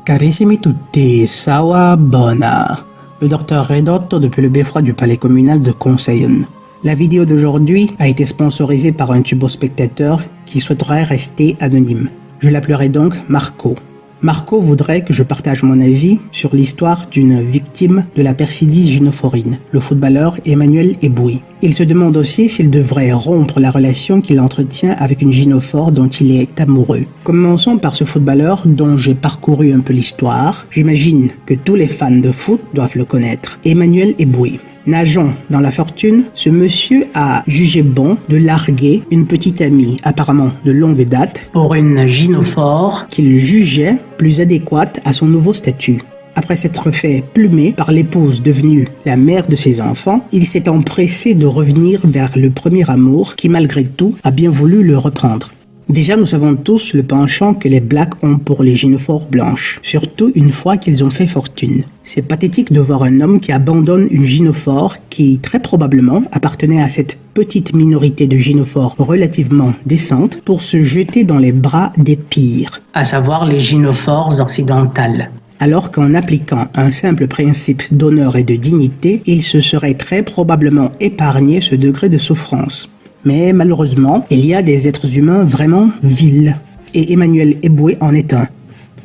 Carissimi tutti, sawa bona. Le docteur Redotto depuis le beffroi du palais communal de Conseil. La vidéo d'aujourd'hui a été sponsorisée par un tubo-spectateur qui souhaiterait rester anonyme. Je l'appellerai donc Marco. Marco voudrait que je partage mon avis sur l'histoire d'une victime de la perfidie gynophorine, le footballeur Emmanuel Eboué. Il se demande aussi s'il devrait rompre la relation qu'il entretient avec une gynophore dont il est amoureux. Commençons par ce footballeur dont j'ai parcouru un peu l'histoire. J'imagine que tous les fans de foot doivent le connaître. Emmanuel Eboué. Nageant dans la fortune, ce monsieur a jugé bon de larguer une petite amie, apparemment de longue date, pour une gynophore qu'il jugeait plus adéquate à son nouveau statut. Après s'être fait plumer par l'épouse devenue la mère de ses enfants, il s'est empressé de revenir vers le premier amour qui, malgré tout, a bien voulu le reprendre. Déjà, nous savons tous le penchant que les blacks ont pour les gynophores blanches, surtout une fois qu'ils ont fait fortune. C'est pathétique de voir un homme qui abandonne une gynophore qui, très probablement, appartenait à cette petite minorité de gynophores relativement décentes pour se jeter dans les bras des pires, à savoir les gynophores occidentales. Alors qu'en appliquant un simple principe d'honneur et de dignité, il se serait très probablement épargné ce degré de souffrance. Mais malheureusement, il y a des êtres humains vraiment vils, et Emmanuel Eboué en est un.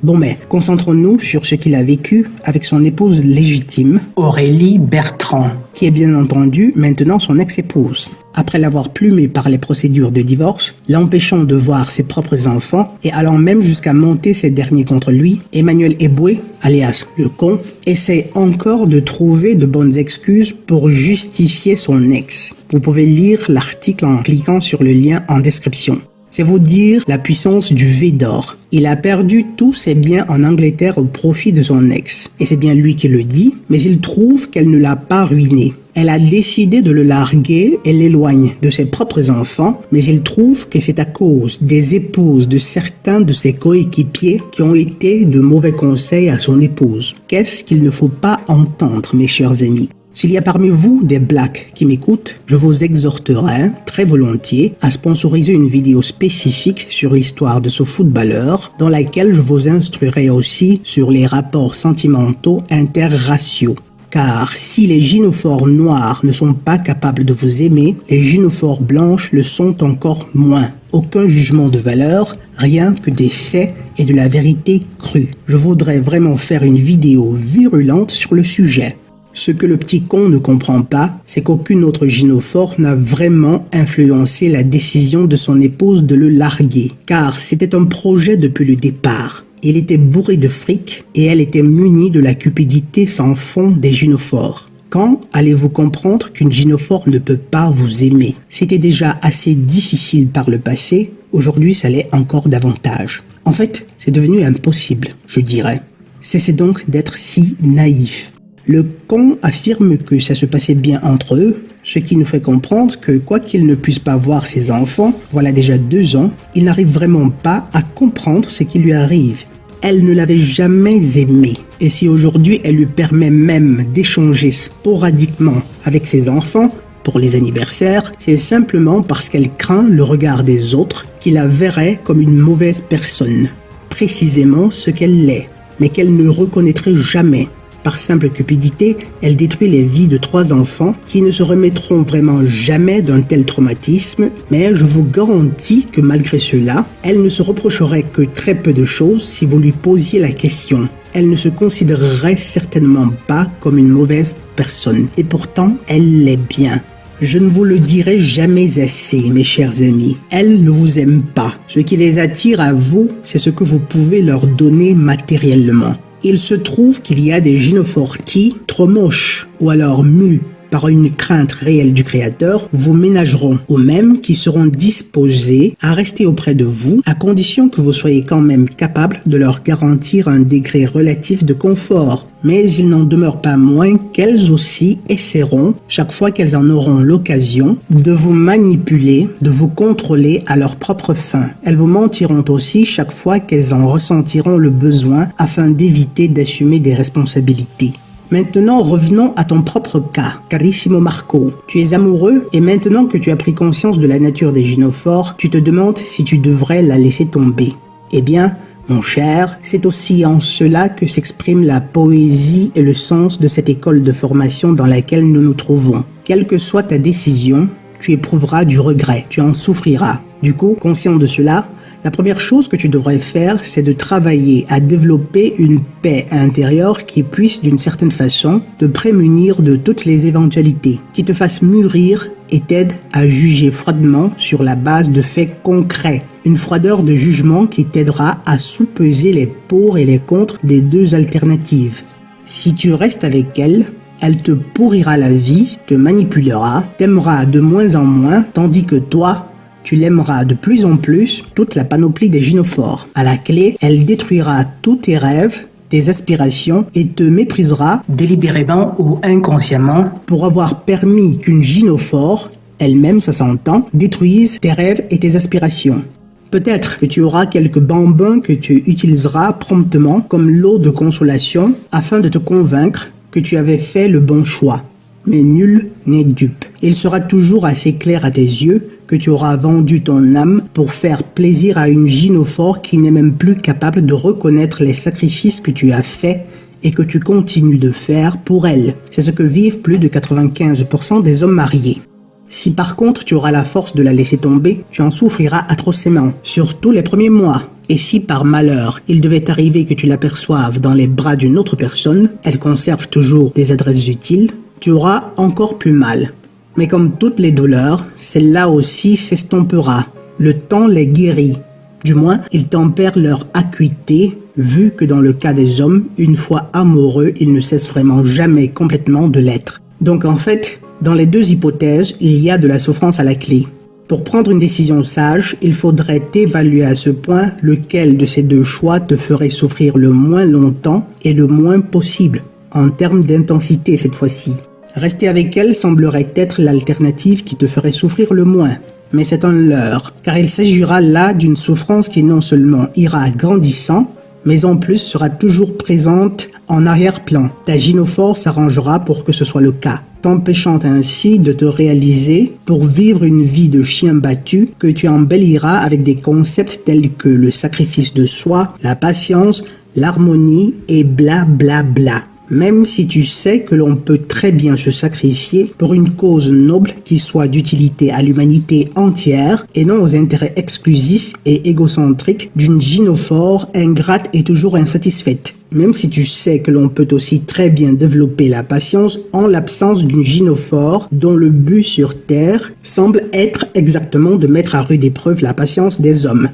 Bon mais, concentrons-nous sur ce qu'il a vécu avec son épouse légitime, Aurélie Bertrand, qui est bien entendu maintenant son ex-épouse. Après l'avoir plumé par les procédures de divorce, l'empêchant de voir ses propres enfants et allant même jusqu'à monter ces derniers contre lui, Emmanuel Eboué, alias le con, essaie encore de trouver de bonnes excuses pour justifier son ex. Vous pouvez lire l'article en cliquant sur le lien en description. C'est vous dire la puissance du V d'or. Il a perdu tous ses biens en Angleterre au profit de son ex. Et c'est bien lui qui le dit, mais il trouve qu'elle ne l'a pas ruiné. Elle a décidé de le larguer et l'éloigne de ses propres enfants, mais il trouve que c'est à cause des épouses de certains de ses coéquipiers qui ont été de mauvais conseils à son épouse. Qu'est-ce qu'il ne faut pas entendre, mes chers amis? S'il y a parmi vous des blacks qui m'écoutent, je vous exhorterai très volontiers à sponsoriser une vidéo spécifique sur l'histoire de ce footballeur, dans laquelle je vous instruirai aussi sur les rapports sentimentaux interraciaux. Car si les gynophores noirs ne sont pas capables de vous aimer, les gynophores blanches le sont encore moins. Aucun jugement de valeur, rien que des faits et de la vérité crue. Je voudrais vraiment faire une vidéo virulente sur le sujet. Ce que le petit con ne comprend pas, c'est qu'aucune autre gynophore n'a vraiment influencé la décision de son épouse de le larguer, car c'était un projet depuis le départ. Il était bourré de fric et elle était munie de la cupidité sans fond des gynophores. Quand allez-vous comprendre qu'une gynophore ne peut pas vous aimer? C'était déjà assez difficile par le passé, aujourd'hui ça l'est encore davantage. En fait, c'est devenu impossible, je dirais. Cessez donc d'être si naïf. Le con affirme que ça se passait bien entre eux, ce qui nous fait comprendre que quoi qu'il ne puisse pas voir ses enfants, voilà déjà 2 ans, il n'arrive vraiment pas à comprendre ce qui lui arrive. Elle ne l'avait jamais aimé, et si aujourd'hui elle lui permet même d'échanger sporadiquement avec ses enfants pour les anniversaires, c'est simplement parce qu'elle craint le regard des autres qui la verraient comme une mauvaise personne, précisément ce qu'elle l'est, mais qu'elle ne reconnaîtrait jamais. Par simple cupidité, elle détruit les vies de 3 enfants qui ne se remettront vraiment jamais d'un tel traumatisme, mais je vous garantis que malgré cela, elle ne se reprocherait que très peu de choses si vous lui posiez la question. Elle ne se considérerait certainement pas comme une mauvaise personne, et pourtant, elle l'est bien. Je ne vous le dirai jamais assez, mes chers amis. Elle ne vous aime pas. Ce qui les attire à vous, c'est ce que vous pouvez leur donner matériellement. Il se trouve qu'il y a des gynophores qui, trop moches ou alors mus par une crainte réelle du Créateur, vous ménageront, ou même qui seront disposés à rester auprès de vous, à condition que vous soyez quand même capable de leur garantir un degré relatif de confort. Mais il n'en demeure pas moins qu'elles aussi essaieront, chaque fois qu'elles en auront l'occasion, de vous manipuler, de vous contrôler à leur propre fin. Elles vous mentiront aussi chaque fois qu'elles en ressentiront le besoin afin d'éviter d'assumer des responsabilités. Maintenant, revenons à ton propre cas, carissimo Marco. Tu es amoureux et maintenant que tu as pris conscience de la nature des gynophores, tu te demandes si tu devrais la laisser tomber. Eh bien, mon cher, c'est aussi en cela que s'exprime la poésie et le sens de cette école de formation dans laquelle nous nous trouvons. Quelle que soit ta décision, tu éprouveras du regret, tu en souffriras. Du coup, conscient de cela, la première chose que tu devrais faire, c'est de travailler à développer une paix intérieure qui puisse, d'une certaine façon, te prémunir de toutes les éventualités, qui te fasse mûrir et t'aide à juger froidement sur la base de faits concrets. Une froideur de jugement qui t'aidera à sous-peser les pour et les contre des deux alternatives. Si tu restes avec elle, elle te pourrira la vie, te manipulera, t'aimera de moins en moins, tandis que toi, tu l'aimeras de plus en plus, toute la panoplie des gynophores. À la clé, elle détruira tous tes rêves, tes aspirations et te méprisera délibérément ou inconsciemment pour avoir permis qu'une gynophore, elle-même ça s'entend, détruise tes rêves et tes aspirations. Peut-être que tu auras quelques bambins que tu utiliseras promptement comme lot de consolation afin de te convaincre que tu avais fait le bon choix. Mais nul n'est dupe. Il sera toujours assez clair à tes yeux que tu auras vendu ton âme pour faire plaisir à une gynophore qui n'est même plus capable de reconnaître les sacrifices que tu as faits et que tu continues de faire pour elle. C'est ce que vivent plus de 95% des hommes mariés. Si par contre tu auras la force de la laisser tomber, tu en souffriras atrocement, surtout les premiers mois. Et si par malheur, il devait arriver que tu l'aperçoives dans les bras d'une autre personne, elle conserve toujours des adresses utiles, tu auras encore plus mal. Mais comme toutes les douleurs, celle-là aussi s'estompera. Le temps les guérit. Du moins, il tempère leur acuité, vu que dans le cas des hommes, une fois amoureux, ils ne cessent vraiment jamais complètement de l'être. Donc en fait, dans les deux hypothèses, il y a de la souffrance à la clé. Pour prendre une décision sage, il faudrait évaluer à ce point lequel de ces deux choix te ferait souffrir le moins longtemps et le moins possible, en termes d'intensité cette fois-ci. Rester avec elle semblerait être l'alternative qui te ferait souffrir le moins. Mais c'est un leurre, car il s'agira là d'une souffrance qui non seulement ira grandissant, mais en plus sera toujours présente en arrière-plan. Ta gynophore s'arrangera pour que ce soit le cas, t'empêchant ainsi de te réaliser pour vivre une vie de chien battu que tu embelliras avec des concepts tels que le sacrifice de soi, la patience, l'harmonie et bla bla bla. Même si tu sais que l'on peut très bien se sacrifier pour une cause noble qui soit d'utilité à l'humanité entière et non aux intérêts exclusifs et égocentriques d'une gynophore ingrate et toujours insatisfaite. Même si tu sais que l'on peut aussi très bien développer la patience en l'absence d'une gynophore dont le but sur Terre semble être exactement de mettre à rude épreuve la patience des hommes.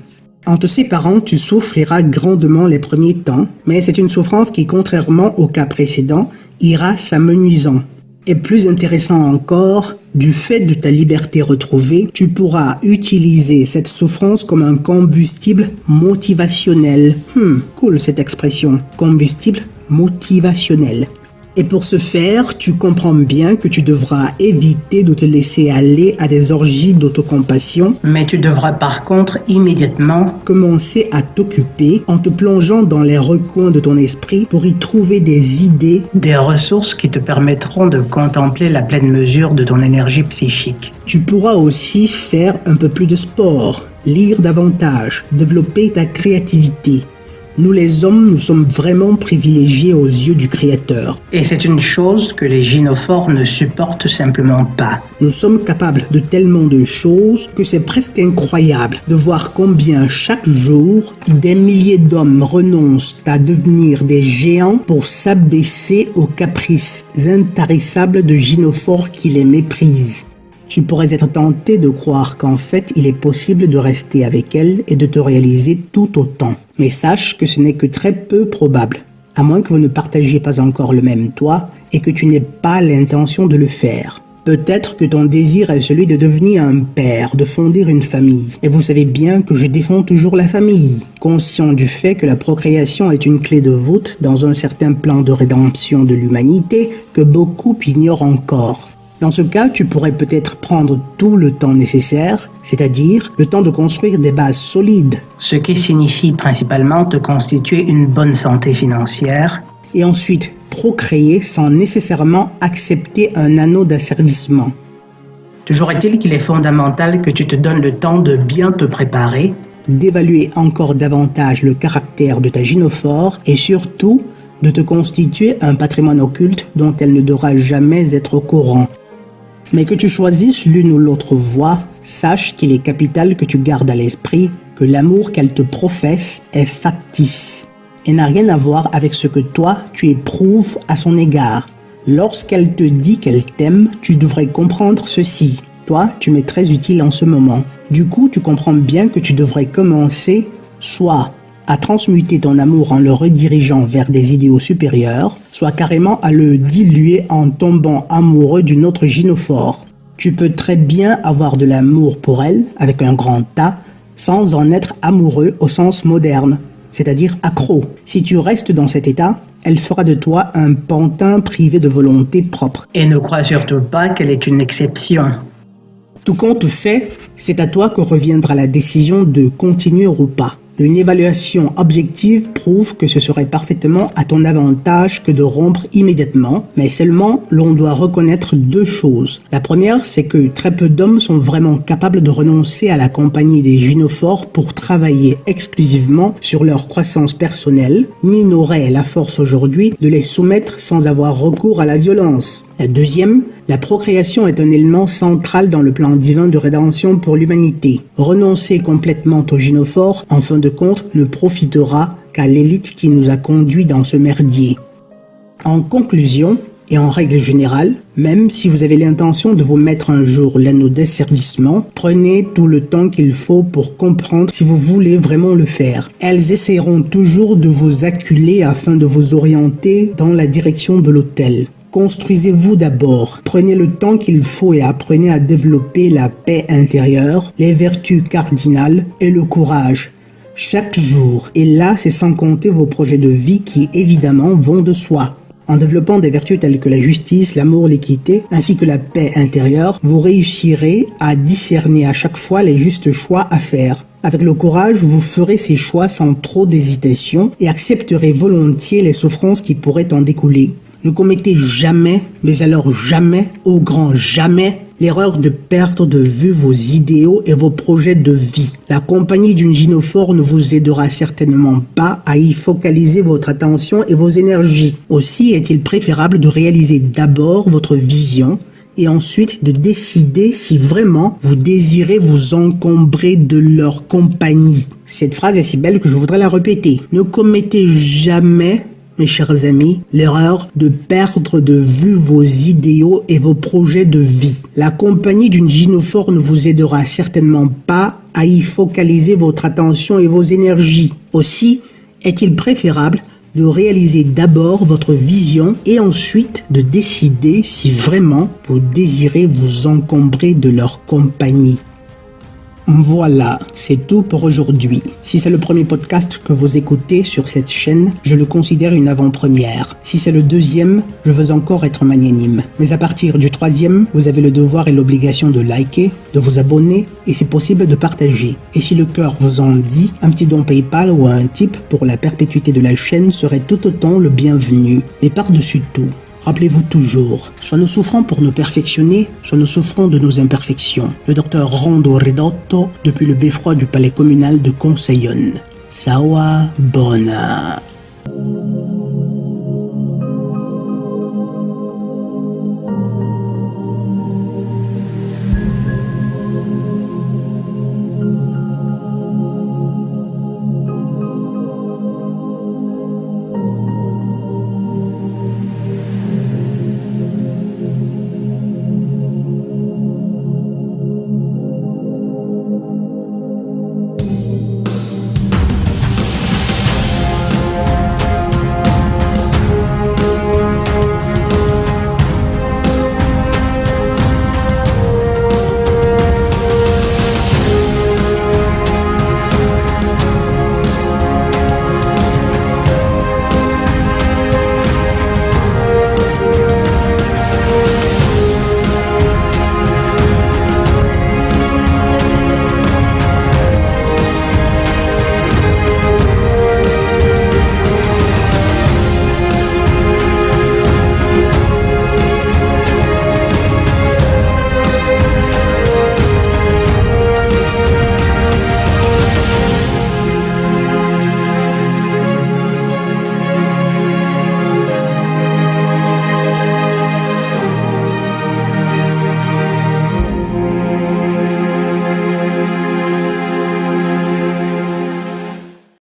En te séparant, tu souffriras grandement les premiers temps, mais c'est une souffrance qui, contrairement au cas précédent, ira s'amenuisant. Et plus intéressant encore, du fait de ta liberté retrouvée, tu pourras utiliser cette souffrance comme un combustible motivationnel. Cool cette expression, combustible motivationnel. Et pour ce faire, tu comprends bien que tu devras éviter de te laisser aller à des orgies d'autocompassion, mais tu devras par contre immédiatement commencer à t'occuper en te plongeant dans les recoins de ton esprit pour y trouver des idées, des ressources qui te permettront de contempler la pleine mesure de ton énergie psychique. Tu pourras aussi faire un peu plus de sport, lire davantage, développer ta créativité. Nous les hommes, nous sommes vraiment privilégiés aux yeux du Créateur. Et c'est une chose que les gynophores ne supportent simplement pas. Nous sommes capables de tellement de choses que c'est presque incroyable de voir combien chaque jour, des milliers d'hommes renoncent à devenir des géants pour s'abaisser aux caprices intarissables de gynophores qui les méprisent. Tu pourrais être tenté de croire qu'en fait, il est possible de rester avec elle et de te réaliser tout autant. Mais sache que ce n'est que très peu probable. À moins que vous ne partagiez pas encore le même toit et que tu n'aies pas l'intention de le faire. Peut-être que ton désir est celui de devenir un père, de fonder une famille. Et vous savez bien que je défends toujours la famille, conscient du fait que la procréation est une clé de voûte dans un certain plan de rédemption de l'humanité que beaucoup ignorent encore. Dans ce cas, tu pourrais peut-être prendre tout le temps nécessaire, c'est-à-dire le temps de construire des bases solides. Ce qui signifie principalement te constituer une bonne santé financière. Et ensuite, procréer sans nécessairement accepter un anneau d'asservissement. Toujours est-il qu'il est fondamental que tu te donnes le temps de bien te préparer, d'évaluer encore davantage le caractère de ta gynophore et surtout de te constituer un patrimoine occulte dont elle ne devra jamais être au courant. Mais que tu choisisses l'une ou l'autre voie, sache qu'il est capital que tu gardes à l'esprit que l'amour qu'elle te professe est factice et n'a rien à voir avec ce que toi, tu éprouves à son égard. Lorsqu'elle te dit qu'elle t'aime, tu devrais comprendre ceci. Toi, tu m'es très utile en ce moment. Du coup, tu comprends bien que tu devrais commencer soit à transmuter ton amour en le redirigeant vers des idéaux supérieurs, soit carrément à le diluer en tombant amoureux d'une autre gynophore. Tu peux très bien avoir de l'amour pour elle, avec un grand A, sans en être amoureux au sens moderne, c'est-à-dire accro. Si tu restes dans cet état, elle fera de toi un pantin privé de volonté propre. Et ne crois surtout pas qu'elle est une exception. Tout compte fait, c'est à toi que reviendra la décision de continuer ou pas. Une évaluation objective prouve que ce serait parfaitement à ton avantage que de rompre immédiatement, mais seulement l'on doit reconnaître deux choses. La première, c'est que très peu d'hommes sont vraiment capables de renoncer à la compagnie des gynophores pour travailler exclusivement sur leur croissance personnelle, ni n'auraient la force aujourd'hui de les soumettre sans avoir recours à la violence. La deuxième, la procréation est un élément central dans le plan divin de rédemption pour l'humanité. Renoncer complètement aux gynophores, en fin de compte, ne profitera qu'à l'élite qui nous a conduits dans ce merdier. En conclusion, et en règle générale, même si vous avez l'intention de vous mettre un jour l'anneau d'asservissement, prenez tout le temps qu'il faut pour comprendre si vous voulez vraiment le faire. Elles essaieront toujours de vous acculer afin de vous orienter dans la direction de l'autel. Construisez-vous d'abord, prenez le temps qu'il faut et apprenez à développer la paix intérieure, les vertus cardinales et le courage. Chaque jour, et là c'est sans compter vos projets de vie qui évidemment vont de soi. En développant des vertus telles que la justice, l'amour, l'équité, ainsi que la paix intérieure, vous réussirez à discerner à chaque fois les justes choix à faire. Avec le courage, vous ferez ces choix sans trop d'hésitation et accepterez volontiers les souffrances qui pourraient en découler. Ne commettez jamais, mais alors jamais, au grand jamais, l'erreur de perdre de vue vos idéaux et vos projets de vie. La compagnie d'une gynophore ne vous aidera certainement pas à y focaliser votre attention et vos énergies. Aussi est-il préférable de réaliser d'abord votre vision et ensuite de décider si vraiment vous désirez vous encombrer de leur compagnie. Cette phrase est si belle que je voudrais la répéter. Ne commettez jamais, mes chers amis, l'erreur de perdre de vue vos idéaux et vos projets de vie. La compagnie d'une gynophore ne vous aidera certainement pas à y focaliser votre attention et vos énergies. Aussi, est-il préférable de réaliser d'abord votre vision et ensuite de décider si vraiment vous désirez vous encombrer de leur compagnie. Voilà, c'est tout pour aujourd'hui. Si c'est le premier podcast que vous écoutez sur cette chaîne, je le considère une avant-première. Si c'est le deuxième, je veux encore être magnanime. Mais à partir du troisième, vous avez le devoir et l'obligation de liker, de vous abonner et si possible de partager. Et si le cœur vous en dit, un petit don PayPal ou un tip pour la perpétuité de la chaîne serait tout autant le bienvenu. Mais par-dessus tout, rappelez-vous toujours, soit nous souffrons pour nous perfectionner, soit nous souffrons de nos imperfections. Le docteur Rondo Ridotto, depuis le beffroi du palais communal de Consayone. Sawa Bona.